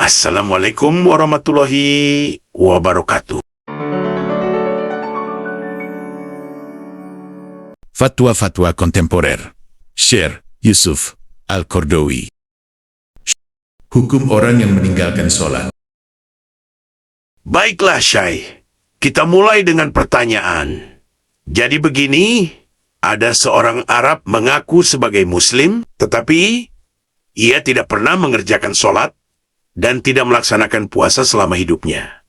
Assalamualaikum warahmatullahi wabarakatuh. Fatwa-fatwa kontemporer. Syekh Yusuf Al-Qaradawi. Hukum orang yang meninggalkan sholat. Baiklah, Syai. Kita mulai dengan pertanyaan. Jadi begini, ada seorang Arab mengaku sebagai Muslim, tetapi ia tidak pernah mengerjakan sholat dan tidak melaksanakan puasa selama hidupnya.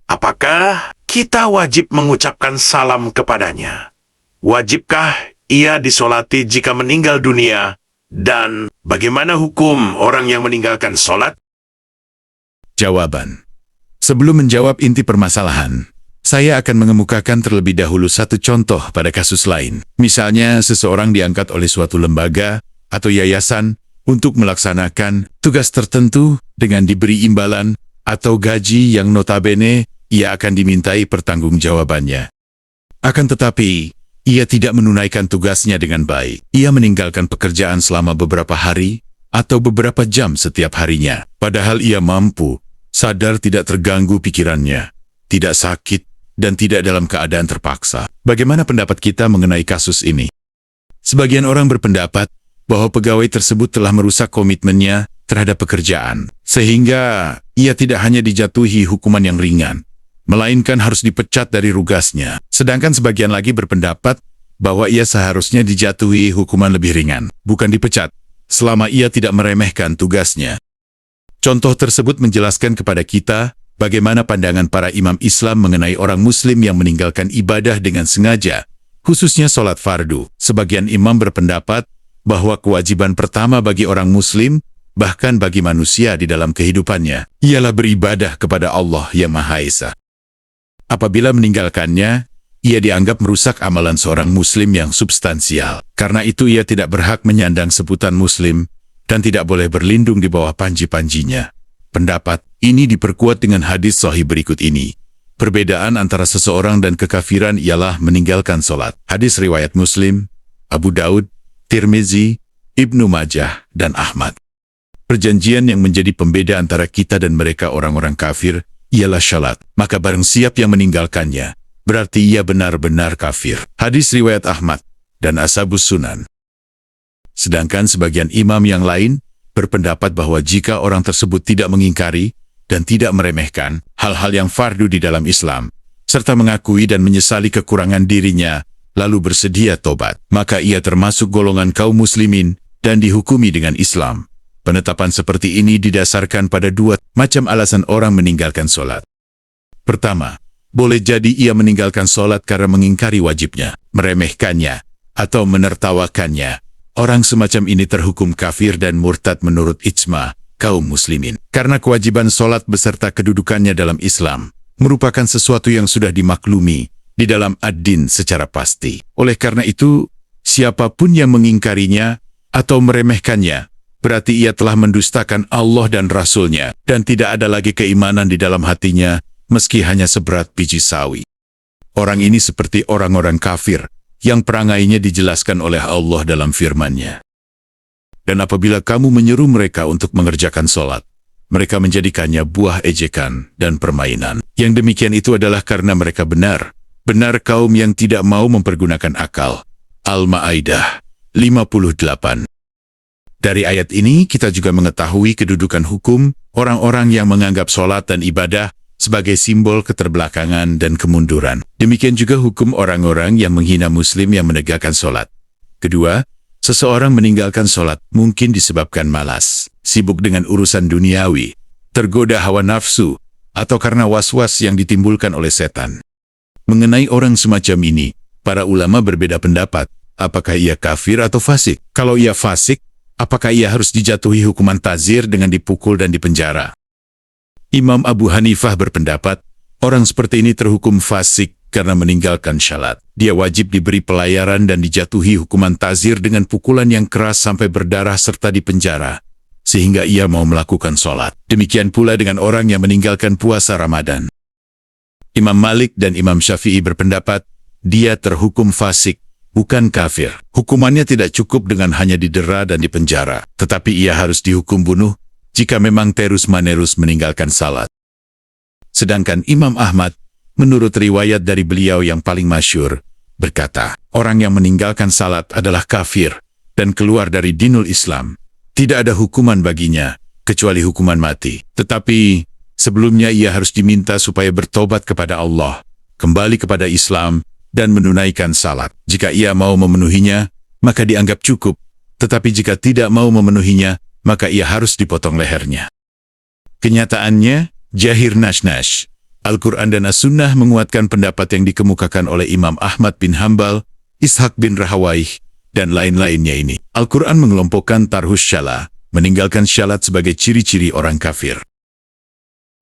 Apakah kita wajib mengucapkan salam kepadanya? Wajibkah ia disolati jika meninggal dunia? Dan bagaimana hukum orang yang meninggalkan sholat? Jawaban. Sebelum menjawab inti permasalahan, saya akan mengemukakan terlebih dahulu satu contoh pada kasus lain. Misalnya, seseorang diangkat oleh suatu lembaga atau yayasan untuk melaksanakan tugas tertentu dengan diberi imbalan atau gaji yang notabene ia akan dimintai pertanggungjawabannya. Akan tetapi, ia tidak menunaikan tugasnya dengan baik. Ia meninggalkan pekerjaan selama beberapa hari atau beberapa jam setiap harinya. Padahal ia mampu, sadar tidak terganggu pikirannya, tidak sakit, dan tidak dalam keadaan terpaksa. Bagaimana pendapat kita mengenai kasus ini? Sebagian orang berpendapat bahwa pegawai tersebut telah merusak komitmennya terhadap pekerjaan, sehingga ia tidak hanya dijatuhi hukuman yang ringan, melainkan harus dipecat dari tugasnya. Sedangkan sebagian lagi berpendapat bahwa ia seharusnya dijatuhi hukuman lebih ringan, bukan dipecat, selama ia tidak meremehkan tugasnya. Contoh tersebut menjelaskan kepada kita bagaimana pandangan para imam Islam mengenai orang Muslim yang meninggalkan ibadah dengan sengaja, khususnya sholat fardu. Sebagian imam berpendapat bahwa kewajiban pertama bagi orang Muslim, bahkan bagi manusia di dalam kehidupannya, ialah beribadah kepada Allah yang Maha Esa. Apabila meninggalkannya, ia dianggap merusak amalan seorang Muslim yang substansial. Karena itu ia tidak berhak menyandang sebutan Muslim dan tidak boleh berlindung di bawah panji-panjinya. Pendapat ini diperkuat dengan hadis sahih berikut ini. Perbedaan antara seseorang dan kekafiran ialah meninggalkan sholat. Hadis riwayat Muslim, Abu Daud, Tirmizi, Ibnu Majah, dan Ahmad. Perjanjian yang menjadi pembeda antara kita dan mereka orang-orang kafir ialah syalat. Maka barang siap yang meninggalkannya, berarti ia benar-benar kafir. Hadis riwayat Ahmad dan Ashabus Sunan. Sedangkan sebagian imam yang lain berpendapat bahwa jika orang tersebut tidak mengingkari dan tidak meremehkan hal-hal yang fardu di dalam Islam, serta mengakui dan menyesali kekurangan dirinya, lalu bersedia tobat, maka ia termasuk golongan kaum muslimin dan dihukumi dengan Islam. Penetapan seperti ini didasarkan pada dua macam alasan orang meninggalkan sholat. Pertama, boleh jadi ia meninggalkan sholat karena mengingkari wajibnya, meremehkannya, atau menertawakannya. Orang semacam ini terhukum kafir dan murtad menurut ijma kaum muslimin. Karena kewajiban sholat beserta kedudukannya dalam Islam merupakan sesuatu yang sudah dimaklumi di dalam ad-din secara pasti. Oleh karena itu, siapapun yang mengingkarinya atau meremehkannya, berarti ia telah mendustakan Allah dan Rasul-Nya, dan tidak ada lagi keimanan di dalam hatinya, meski hanya seberat biji sawi. Orang ini seperti orang-orang kafir, yang perangainya dijelaskan oleh Allah dalam firman-Nya. Dan apabila kamu menyeru mereka untuk mengerjakan sholat, mereka menjadikannya buah ejekan dan permainan. Yang demikian itu adalah karena mereka benar kaum yang tidak mau mempergunakan akal. Al-Ma'idah 58. Dari ayat ini, kita juga mengetahui kedudukan hukum orang-orang yang menganggap sholat dan ibadah sebagai simbol keterbelakangan dan kemunduran. Demikian juga hukum orang-orang yang menghina Muslim yang menegakkan sholat. Kedua, seseorang meninggalkan sholat mungkin disebabkan malas, sibuk dengan urusan duniawi, tergoda hawa nafsu, atau karena was-was yang ditimbulkan oleh setan. Mengenai orang semacam ini, para ulama berbeda pendapat, apakah ia kafir atau fasik. Kalau ia fasik, apakah ia harus dijatuhi hukuman tazir dengan dipukul dan dipenjara? Imam Abu Hanifah berpendapat, orang seperti ini terhukum fasik karena meninggalkan syalat. Dia wajib diberi pelayaran dan dijatuhi hukuman tazir dengan pukulan yang keras sampai berdarah serta dipenjara, sehingga ia mau melakukan sholat. Demikian pula dengan orang yang meninggalkan puasa Ramadan. Imam Malik dan Imam Syafi'i berpendapat, dia terhukum fasik, bukan kafir. Hukumannya tidak cukup dengan hanya didera dan dipenjara, tetapi ia harus dihukum bunuh jika memang terus-menerus meninggalkan salat. Sedangkan Imam Ahmad, menurut riwayat dari beliau yang paling masyhur, berkata, orang yang meninggalkan salat adalah kafir dan keluar dari dinul Islam. Tidak ada hukuman baginya, kecuali hukuman mati. Tetapi, sebelumnya ia harus diminta supaya bertobat kepada Allah, kembali kepada Islam, dan menunaikan salat. Jika ia mau memenuhinya, maka dianggap cukup. Tetapi jika tidak mau memenuhinya, maka ia harus dipotong lehernya. Kenyataannya, Jahir Nash-Nash, Al-Quran dan As-Sunnah menguatkan pendapat yang dikemukakan oleh Imam Ahmad bin Hambal, Ishaq bin Rahawaih, dan lain-lainnya ini. Al-Quran mengelompokkan tarhus syala, meninggalkan syalat sebagai ciri-ciri orang kafir.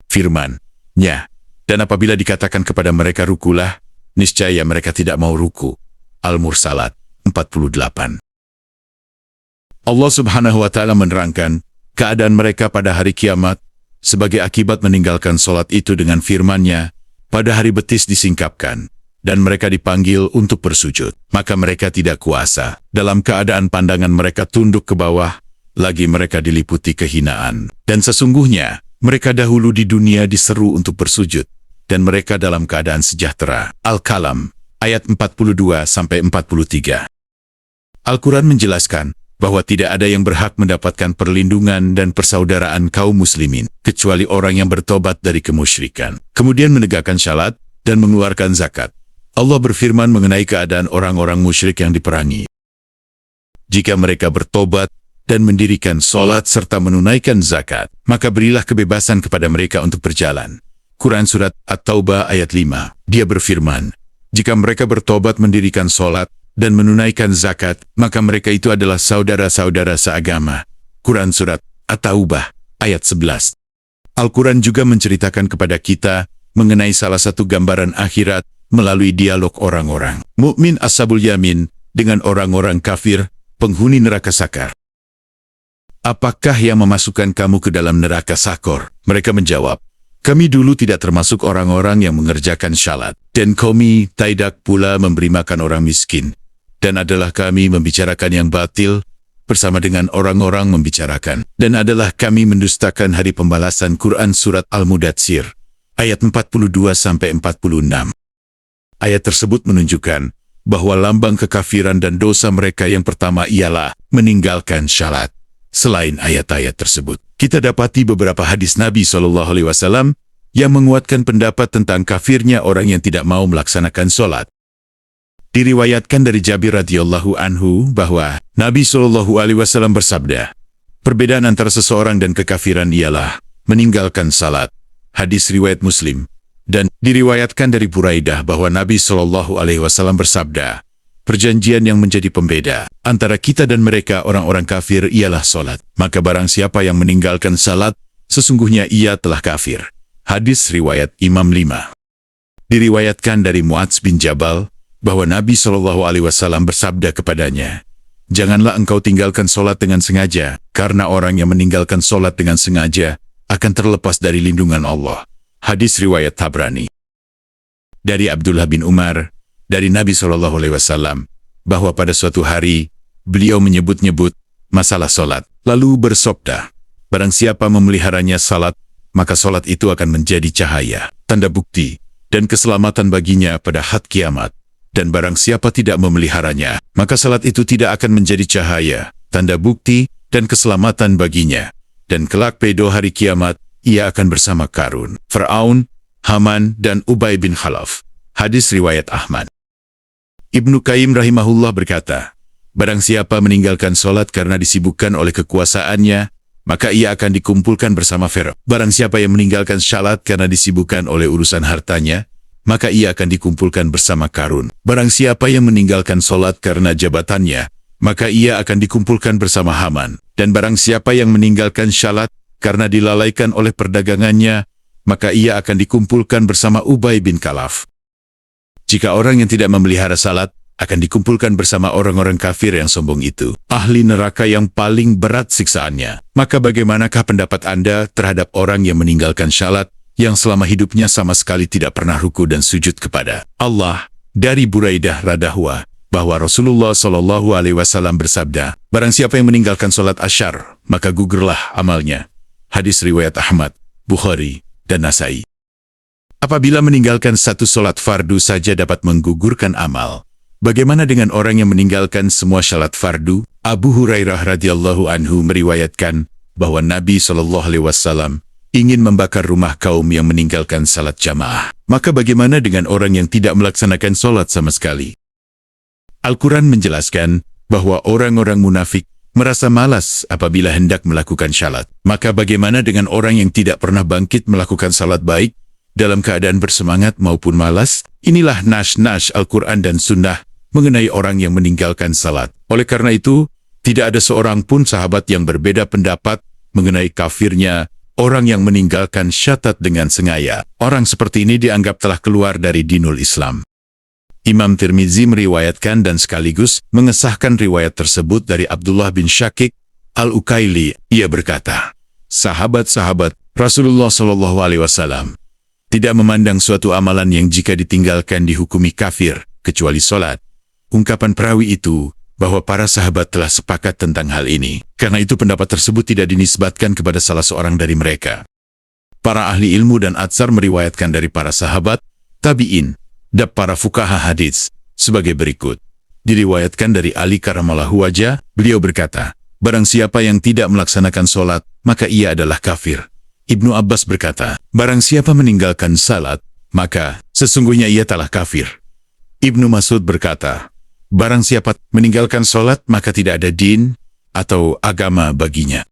Firman-Nya, dan apabila dikatakan kepada mereka rukulah, niscaya mereka tidak mau ruku. Al-Mursalat 48. Allah Subhanahu wa Ta'ala menerangkan keadaan mereka pada hari kiamat sebagai akibat meninggalkan solat itu dengan firman-Nya, pada hari betis disingkapkan, dan mereka dipanggil untuk bersujud. Maka mereka tidak kuasa, dalam keadaan pandangan mereka tunduk ke bawah, lagi mereka diliputi kehinaan. Dan sesungguhnya, mereka dahulu di dunia diseru untuk bersujud, dan mereka dalam keadaan sejahtera. Al-Kalam, ayat 42-43. Al-Quran menjelaskan bahwa tidak ada yang berhak mendapatkan perlindungan dan persaudaraan kaum muslimin, kecuali orang yang bertobat dari kemusyrikan, kemudian menegakkan syalat dan mengeluarkan zakat. Allah berfirman mengenai keadaan orang-orang musyrik yang diperangi. Jika mereka bertobat dan mendirikan solat serta menunaikan zakat, maka berilah kebebasan kepada mereka untuk berjalan. Quran Surat At-Taubah ayat 5. Dia berfirman, jika mereka bertobat mendirikan solat dan menunaikan zakat, maka mereka itu adalah saudara-saudara seagama. Quran Surat At-Taubah ayat 11. Al-Quran juga menceritakan kepada kita mengenai salah satu gambaran akhirat melalui dialog orang-orang mukmin ashabul yamin dengan orang-orang kafir, penghuni neraka sakar. Apakah yang memasukkan kamu ke dalam neraka sakor? Mereka menjawab, kami dulu tidak termasuk orang-orang yang mengerjakan syalat, dan kami tidak pula memberi makan orang miskin. Dan adalah kami membicarakan yang batil, bersama dengan orang-orang membicarakan. Dan adalah kami mendustakan hari pembalasan. Quran Surat Al-Mudatsir, ayat 42-46. Ayat tersebut menunjukkan bahwa lambang kekafiran dan dosa mereka yang pertama ialah meninggalkan syalat. Selain ayat-ayat tersebut, kita dapati beberapa hadis Nabi SAW yang menguatkan pendapat tentang kafirnya orang yang tidak mau melaksanakan sholat. Diriwayatkan dari Jabir radhiyallahu anhu bahwa Nabi SAW bersabda, perbedaan antara seseorang dan kekafiran ialah meninggalkan salat. Hadis riwayat Muslim. Dan diriwayatkan dari Buraidah bahwa Nabi SAW bersabda, perjanjian yang menjadi pembeda antara kita dan mereka orang-orang kafir ialah salat. Maka barang siapa yang meninggalkan salat, sesungguhnya ia telah kafir. Hadis riwayat Imam 5. Diriwayatkan dari Muadz bin Jabal bahwa Nabi SAW bersabda kepadanya, janganlah engkau tinggalkan solat dengan sengaja, karena orang yang meninggalkan solat dengan sengaja akan terlepas dari lindungan Allah. Hadis riwayat Tabrani. Dari Abdullah bin Umar, dari Nabi SAW, bahwa pada suatu hari, beliau menyebut-nyebut masalah solat, lalu bersabda, barang siapa memeliharanya salat, maka solat itu akan menjadi cahaya, tanda bukti, dan keselamatan baginya pada hari kiamat. Dan barang siapa tidak memeliharanya, maka salat itu tidak akan menjadi cahaya, tanda bukti, dan keselamatan baginya. Dan kelak pada hari kiamat, ia akan bersama Karun, Fir'aun, Haman, dan Ubay bin Khalaf. Hadis riwayat Ahmad. Ibnu Qayyim rahimahullah berkata, barang siapa meninggalkan solat karena disibukkan oleh kekuasaannya, maka ia akan dikumpulkan bersama Fir'aun. Barang siapa yang meninggalkan syalat karena disibukkan oleh urusan hartanya, maka ia akan dikumpulkan bersama Karun. Barang siapa yang meninggalkan solat karena jabatannya, maka ia akan dikumpulkan bersama Haman. Dan barang siapa yang meninggalkan syalat karena dilalaikan oleh perdagangannya, maka ia akan dikumpulkan bersama Ubay bin Khalaf. Jika orang yang tidak memelihara salat, akan dikumpulkan bersama orang-orang kafir yang sombong itu, ahli neraka yang paling berat siksaannya. Maka bagaimanakah pendapat Anda terhadap orang yang meninggalkan syalat, yang selama hidupnya sama sekali tidak pernah ruku dan sujud kepada Allah? Dari Buraidah radhiyallahu bahwa Rasulullah SAW bersabda, barang siapa yang meninggalkan solat asyar, maka gugurlah amalnya. Hadis riwayat Ahmad, Bukhari, dan Nasai. Apabila meninggalkan satu sholat fardu saja dapat menggugurkan amal, bagaimana dengan orang yang meninggalkan semua sholat fardu? Abu Hurairah radhiyallahu anhu meriwayatkan bahwa Nabi SAW ingin membakar rumah kaum yang meninggalkan salat jamaah. Maka bagaimana dengan orang yang tidak melaksanakan sholat sama sekali? Al-Quran menjelaskan bahwa orang-orang munafik merasa malas apabila hendak melakukan syalat. Maka bagaimana dengan orang yang tidak pernah bangkit melakukan salat baik dalam keadaan bersemangat maupun malas? Inilah nas-nas Al-Quran dan Sunnah mengenai orang yang meninggalkan salat. Oleh karena itu, tidak ada seorang pun sahabat yang berbeda pendapat mengenai kafirnya orang yang meninggalkan syatat dengan sengaja. Orang seperti ini dianggap telah keluar dari dinul Islam. Imam Tirmizi meriwayatkan dan sekaligus mengesahkan riwayat tersebut dari Abdullah bin Syakik Al-Ukaili. Ia berkata, sahabat-sahabat Rasulullah SAW tidak memandang suatu amalan yang jika ditinggalkan dihukumi kafir, kecuali sholat. Ungkapan perawi itu, bahwa para sahabat telah sepakat tentang hal ini. Karena itu pendapat tersebut tidak dinisbatkan kepada salah seorang dari mereka. Para ahli ilmu dan atsar meriwayatkan dari para sahabat, tabi'in, dan para fuqaha hadits, sebagai berikut. Diriwayatkan dari Ali karamallahu wajah, beliau berkata, barang siapa yang tidak melaksanakan sholat, maka ia adalah kafir. Ibnu Abbas berkata, barang siapa meninggalkan salat, maka sesungguhnya ia telah kafir. Ibnu Mas'ud berkata, barang siapa meninggalkan sholat, maka tidak ada din atau agama baginya.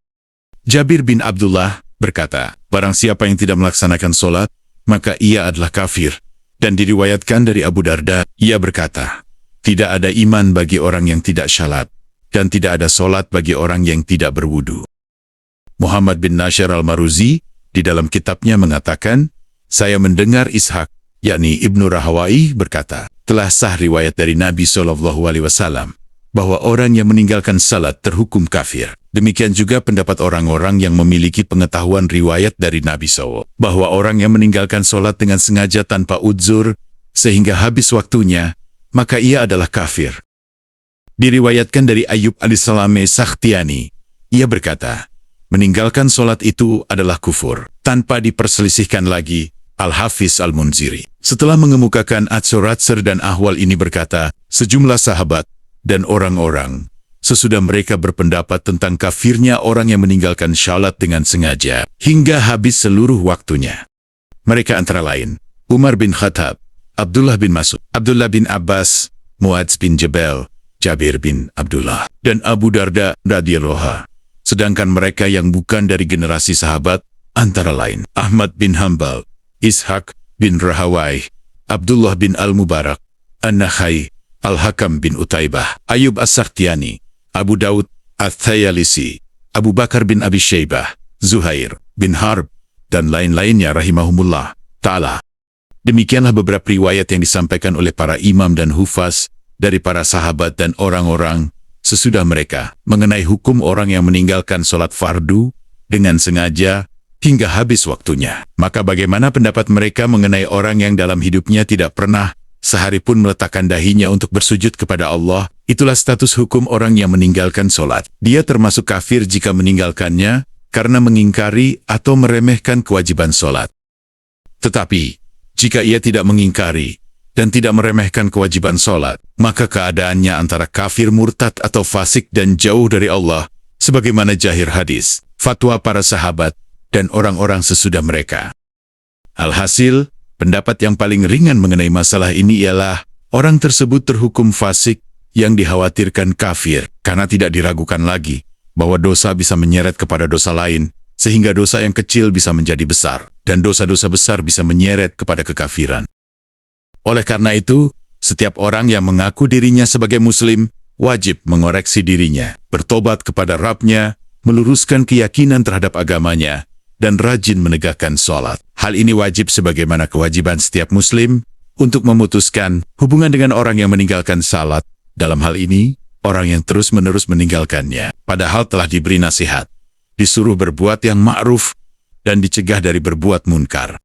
Jabir bin Abdullah berkata, barang siapa yang tidak melaksanakan sholat, maka ia adalah kafir. Dan diriwayatkan dari Abu Darda, ia berkata, tidak ada iman bagi orang yang tidak syalat, dan tidak ada sholat bagi orang yang tidak berwudu. Muhammad bin Nasir al-Maruzi di dalam kitabnya mengatakan, saya mendengar Ishak, yakni Ibnu Rahawai berkata, telah sah riwayat dari Nabi SAW bahwa orang yang meninggalkan salat terhukum kafir. Demikian juga pendapat orang-orang yang memiliki pengetahuan riwayat dari Nabi SAW bahwa orang yang meninggalkan salat dengan sengaja tanpa udzur sehingga habis waktunya, maka ia adalah kafir. Diriwayatkan dari Ayub al-Salame Sakhtiani, ia berkata, meninggalkan sholat itu adalah kufur, tanpa diperselisihkan lagi. Al-Hafiz Al-Munziri setelah mengemukakan atsur-atsur dan ahwal ini berkata, sejumlah sahabat dan orang-orang sesudah mereka berpendapat tentang kafirnya orang yang meninggalkan syalat dengan sengaja hingga habis seluruh waktunya. Mereka antara lain Umar bin Khattab, Abdullah bin Mas'ud, Abdullah bin Abbas, Muadz bin Jabal, Jabir bin Abdullah, dan Abu Darda radhiyallahu anhu. Sedangkan mereka yang bukan dari generasi sahabat, antara lain Ahmad bin Hanbal, Ishaq bin Rahawai, Abdullah bin Al-Mubarak, An-Nakhai, Al-Hakam bin Utaibah, Ayub As-Sakhtiani, Abu Daud Al-Thayalisi, Abu Bakar bin Abi Syaibah, Zuhair bin Harb, dan lain-lainnya rahimahumullah ta'ala. Demikianlah beberapa riwayat yang disampaikan oleh para imam dan hufaz dari para sahabat dan orang-orang sesudah mereka mengenai hukum orang yang meninggalkan sholat fardu dengan sengaja hingga habis waktunya. Maka bagaimana pendapat mereka mengenai orang yang dalam hidupnya tidak pernah sehari pun meletakkan dahinya untuk bersujud kepada Allah? Itulah status hukum orang yang meninggalkan sholat. Dia termasuk kafir jika meninggalkannya karena mengingkari atau meremehkan kewajiban sholat. Tetapi, jika ia tidak mengingkari dan tidak meremehkan kewajiban sholat, maka keadaannya antara kafir murtad atau fasik dan jauh dari Allah, sebagaimana jahir hadis, fatwa para sahabat, dan orang-orang sesudah mereka. Alhasil, pendapat yang paling ringan mengenai masalah ini ialah, orang tersebut terhukum fasik yang dikhawatirkan kafir, karena tidak diragukan lagi bahwa dosa bisa menyeret kepada dosa lain, sehingga dosa yang kecil bisa menjadi besar, dan dosa-dosa besar bisa menyeret kepada kekafiran. Oleh karena itu, setiap orang yang mengaku dirinya sebagai muslim, wajib mengoreksi dirinya, bertobat kepada Rabb-nya, meluruskan keyakinan terhadap agamanya, dan rajin menegakkan sholat. Hal ini wajib sebagaimana kewajiban setiap muslim untuk memutuskan hubungan dengan orang yang meninggalkan salat. Dalam hal ini, orang yang terus-menerus meninggalkannya, padahal telah diberi nasihat, disuruh berbuat yang ma'ruf, dan dicegah dari berbuat munkar.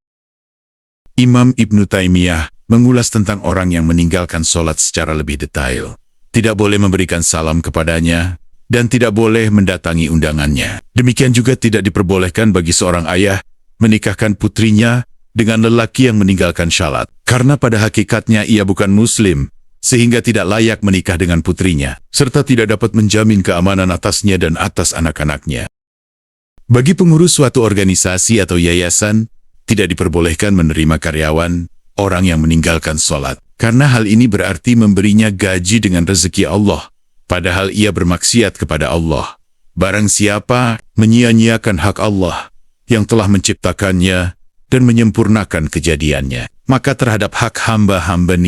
Imam Ibnu Taimiyah mengulas tentang orang yang meninggalkan sholat secara lebih detail. Tidak boleh memberikan salam kepadanya, dan tidak boleh mendatangi undangannya. Demikian juga tidak diperbolehkan bagi seorang ayah menikahkan putrinya dengan lelaki yang meninggalkan syalat, karena pada hakikatnya ia bukan muslim, sehingga tidak layak menikah dengan putrinya, serta tidak dapat menjamin keamanan atasnya dan atas anak-anaknya. Bagi pengurus suatu organisasi atau yayasan, tidak diperbolehkan menerima karyawan, orang yang meninggalkan sholat, karena hal ini berarti memberinya gaji dengan rezeki Allah, padahal ia bermaksiat kepada Allah. Barang siapa menyia-nyiakan hak Allah yang telah menciptakannya dan menyempurnakan kejadiannya, maka terhadap hak hamba-hamba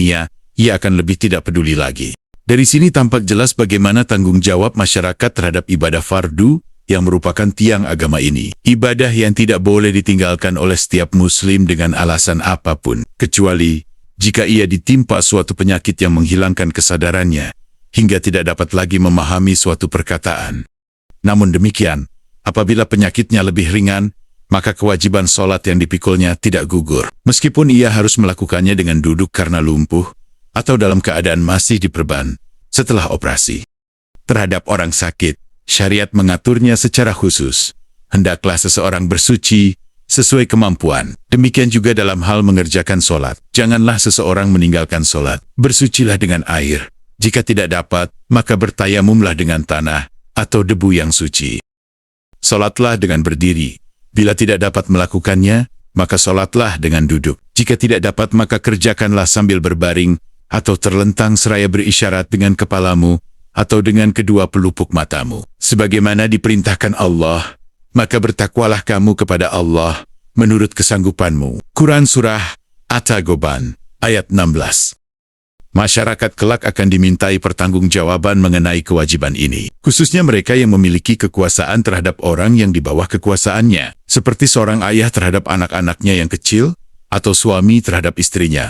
ia akan lebih tidak peduli lagi. Dari sini tampak jelas bagaimana tanggung jawab masyarakat terhadap ibadah fardu yang merupakan tiang agama ini. Ibadah yang tidak boleh ditinggalkan oleh setiap muslim dengan alasan apapun, kecuali jika ia ditimpa suatu penyakit yang menghilangkan kesadarannya, hingga tidak dapat lagi memahami suatu perkataan. Namun demikian, apabila penyakitnya lebih ringan, maka kewajiban sholat yang dipikulnya tidak gugur. Meskipun ia harus melakukannya dengan duduk karena lumpuh, atau dalam keadaan masih diperban setelah operasi. Terhadap orang sakit, syariat mengaturnya secara khusus. Hendaklah seseorang bersuci sesuai kemampuan. Demikian juga dalam hal mengerjakan sholat. Janganlah seseorang meninggalkan sholat. Bersucilah dengan air. Jika tidak dapat, maka bertayamumlah dengan tanah atau debu yang suci. Sholatlah dengan berdiri. Bila tidak dapat melakukannya, maka sholatlah dengan duduk. Jika tidak dapat, maka kerjakanlah sambil berbaring atau terlentang seraya berisyarat dengan kepalamu atau dengan kedua pelupuk matamu. Sebagaimana diperintahkan Allah, maka bertakwalah kamu kepada Allah menurut kesanggupanmu. Quran Surah At-Tagoban, ayat 16. Masyarakat kelak akan dimintai pertanggungjawaban mengenai kewajiban ini, khususnya mereka yang memiliki kekuasaan terhadap orang yang di bawah kekuasaannya, seperti seorang ayah terhadap anak-anaknya yang kecil, atau suami terhadap istrinya.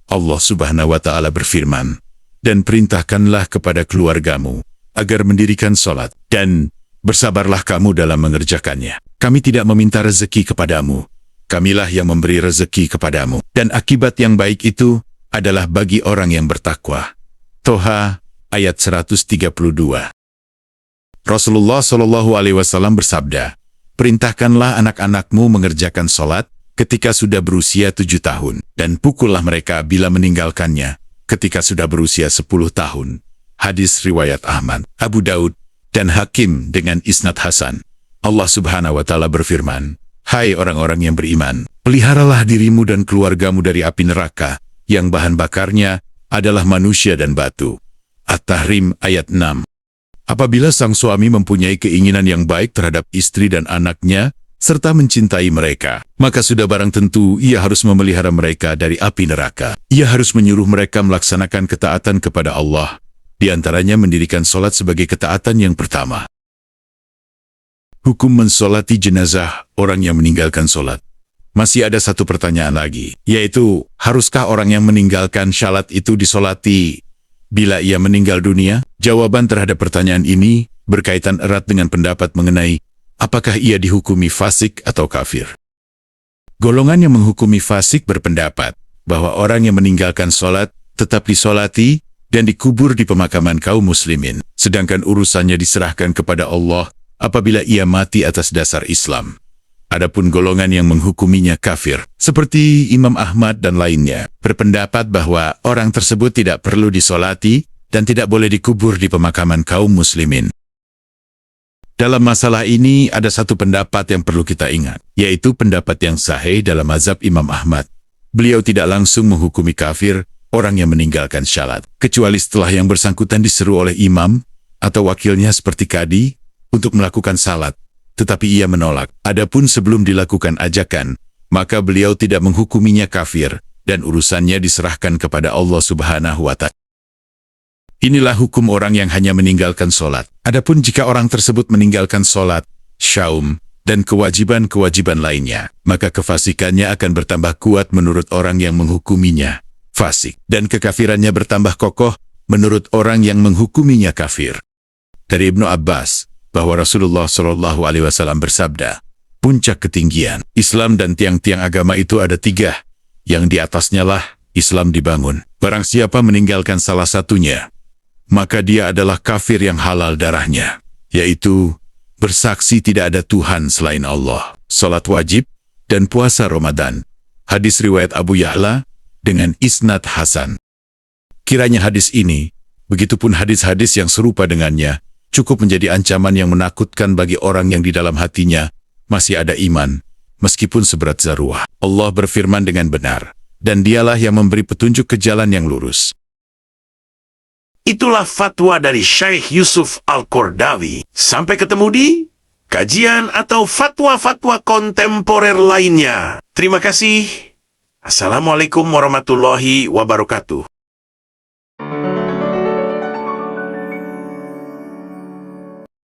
Allah Subhanahu wa Ta'ala berfirman, "Dan perintahkanlah kepada keluargamu agar mendirikan sholat, dan bersabarlah kamu dalam mengerjakannya. Kami tidak meminta rezeki kepadamu, kamilah yang memberi rezeki kepadamu, dan akibat yang baik itu adalah bagi orang yang bertakwa." Toha, ayat 132. Rasulullah Shallallahu Alaihi Wasallam bersabda, "Perintahkanlah anak-anakmu mengerjakan sholat ketika sudah berusia 7 tahun, dan pukullah mereka bila meninggalkannya ketika sudah berusia 10 tahun. Hadis riwayat Ahmad, Abu Daud, dan Hakim dengan isnad Hasan. Allah Subhanahu wa Ta'ala berfirman, "Hai orang-orang yang beriman, peliharalah dirimu dan keluargamu dari api neraka, yang bahan bakarnya adalah manusia dan batu." At-Tahrim ayat 6. Apabila sang suami mempunyai keinginan yang baik terhadap istri dan anaknya, serta mencintai mereka, maka sudah barang tentu ia harus memelihara mereka dari api neraka. Ia harus menyuruh mereka melaksanakan ketaatan kepada Allah, di antaranya mendirikan sholat sebagai ketaatan yang pertama. Hukum mensolati jenazah orang yang meninggalkan sholat. Masih ada satu pertanyaan lagi, yaitu, haruskah orang yang meninggalkan syalat itu disolati bila ia meninggal dunia? Jawaban terhadap pertanyaan ini berkaitan erat dengan pendapat mengenai apakah ia dihukumi fasik atau kafir. Golongan yang menghukumi fasik berpendapat bahwa orang yang meninggalkan sholat tetap disolati dan dikubur di pemakaman kaum muslimin, sedangkan urusannya diserahkan kepada Allah apabila ia mati atas dasar Islam. Adapun golongan yang menghukuminya kafir, seperti Imam Ahmad dan lainnya, berpendapat bahwa orang tersebut tidak perlu disolati dan tidak boleh dikubur di pemakaman kaum muslimin. Dalam masalah ini ada satu pendapat yang perlu kita ingat, yaitu pendapat yang sahih dalam mazhab Imam Ahmad. Beliau tidak langsung menghukumi kafir orang yang meninggalkan syalat, kecuali setelah yang bersangkutan diseru oleh imam atau wakilnya seperti kadi untuk melakukan salat, tetapi ia menolak. Adapun sebelum dilakukan ajakan, maka beliau tidak menghukuminya kafir dan urusannya diserahkan kepada Allah Subhanahu wa Ta'ala. Inilah hukum orang yang hanya meninggalkan sholat. Adapun jika orang tersebut meninggalkan sholat, syaum, dan kewajiban-kewajiban lainnya, maka kefasikannya akan bertambah kuat menurut orang yang menghukuminya fasik, dan kekafirannya bertambah kokoh menurut orang yang menghukuminya kafir. Dari Ibnu Abbas, bahwa Rasulullah Shallallahu Alaihi Wasallam bersabda, puncak ketinggian Islam dan tiang-tiang agama itu ada 3, yang di atasnya lah Islam dibangun. Barang siapa meninggalkan salah satunya, maka dia adalah kafir yang halal darahnya, yaitu bersaksi tidak ada Tuhan selain Allah, salat wajib, dan puasa Ramadan. Hadis riwayat Abu Ya'la dengan isnad hasan. Kiranya hadis ini, begitupun hadis-hadis yang serupa dengannya, cukup menjadi ancaman yang menakutkan bagi orang yang di dalam hatinya masih ada iman, meskipun seberat zarwah. Allah berfirman dengan benar, dan dialah yang memberi petunjuk ke jalan yang lurus. Itulah fatwa dari Syekh Yusuf Al-Qaradawi. Sampai ketemu di kajian atau fatwa-fatwa kontemporer lainnya. Terima kasih. Assalamualaikum warahmatullahi wabarakatuh.